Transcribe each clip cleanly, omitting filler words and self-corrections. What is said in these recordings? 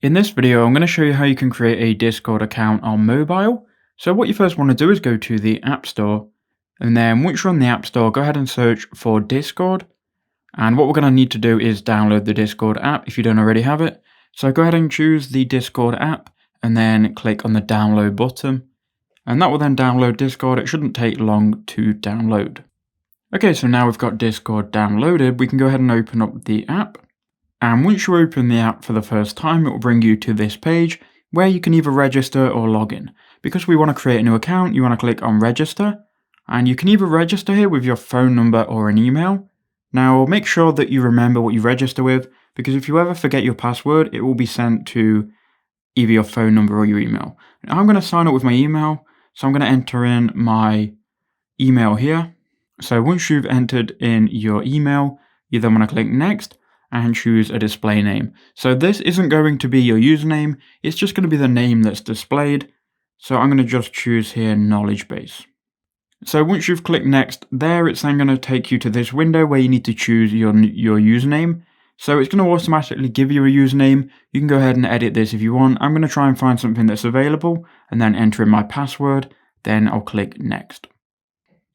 In this video, I'm going to show you how you can create a Discord account on mobile. So what you first want to do is go to the App Store, and then once you're on the App Store, go ahead and search for Discord. And what we're going to need to do is download the Discord app if you don't already have it. So go ahead and choose the Discord app and then click on the download button. And that will then download Discord. It shouldn't take long to download. Okay, so now we've got Discord downloaded, we can go ahead and open up the app. And once you open the app for the first time, it will bring you to this page where you can either register or log in. Because we want to create a new account, you want to click on register. And you can either register here with your phone number or an email. Now make sure that you remember what you register with, because if you ever forget your password, it will be sent to either your phone number or your email. Now, I'm going to sign up with my email, so I'm going to enter in my email here. So once you've entered in your email, you then want to click next and choose a display name. So this isn't going to be your username, it's just going to be the name that's displayed. So I'm going to just choose here knowledge base. So once you've clicked next there, it's then going to take you to this window where you need to choose your username. So it's going to automatically give you a username. You can go ahead and edit this if you want. I'm going to try and find something that's available and then enter in my password. Then I'll click next.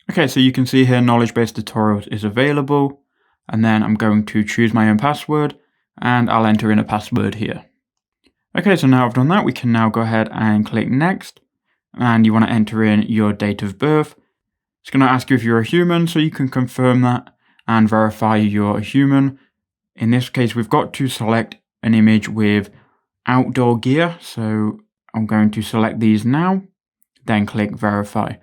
Okay, so you can see here knowledge base tutorials is available. And then I'm going to choose my own password and I'll enter in a password here. Okay, so now I've done that, we can now go ahead and click next. And you want to enter in your date of birth. It's going to ask you if you're a human, so you can confirm that and verify you're a human. In this case, we've got to select an image with outdoor gear. So I'm going to select these now, then click verify.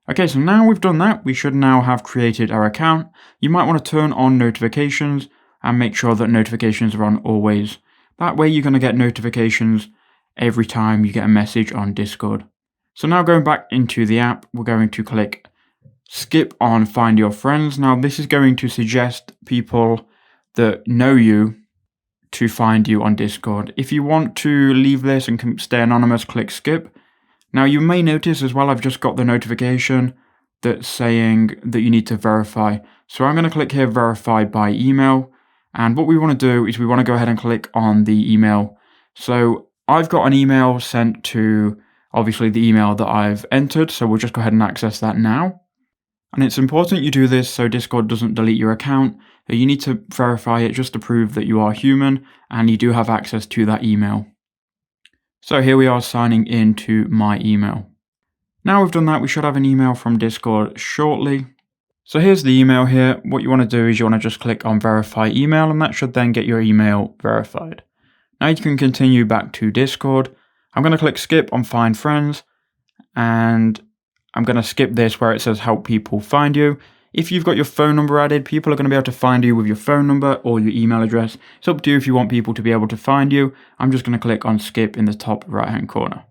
Okay, so now we've done that, we should now have created our account. You might want to turn on notifications and make sure that notifications are on always. That way you're going to get notifications every time you get a message on Discord. So now going back into the app, we're going to click skip on find your friends. Now this is going to suggest people that know you to find you on Discord. If you want to leave this and stay anonymous, click skip. Now you may notice as well, I've just got the notification that's saying that you need to verify. So I'm going to click here verify by email. And what we want to do is we want to go ahead and click on the email. So I've got an email sent to obviously the email that I've entered. So we'll just go ahead and access that now. And it's important you do this so Discord doesn't delete your account. You need to verify it just to prove that you are human and you do have access to that email. So here we are signing into my email. Now we've done that, we should have an email from Discord shortly. So here's the email here. What you want to do is you want to just click on verify email and that should then get your email verified. Now you can continue back to Discord. I'm going to click skip on find friends and I'm going to skip this where it says help people find you. If you've got your phone number added, people are going to be able to find you with your phone number or your email address. It's up to you if you want people to be able to find you. I'm just going to click on skip in the top right hand corner.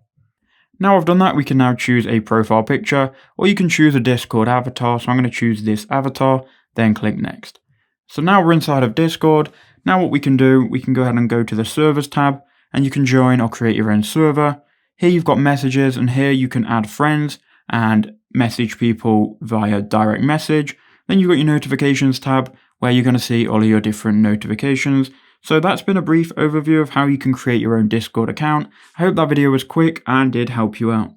Now I've done that, we can now choose a profile picture or you can choose a Discord avatar. So I'm going to choose this avatar, then click next. So now we're inside of Discord. Now what we can do, we can go ahead and go to the servers tab and you can join or create your own server. Here you've got messages and here you can add friends and message people via direct message. Then you've got your notifications tab where you're going to see all of your different notifications. So that's been a brief overview of how you can create your own Discord account. I hope that video was quick and did help you out.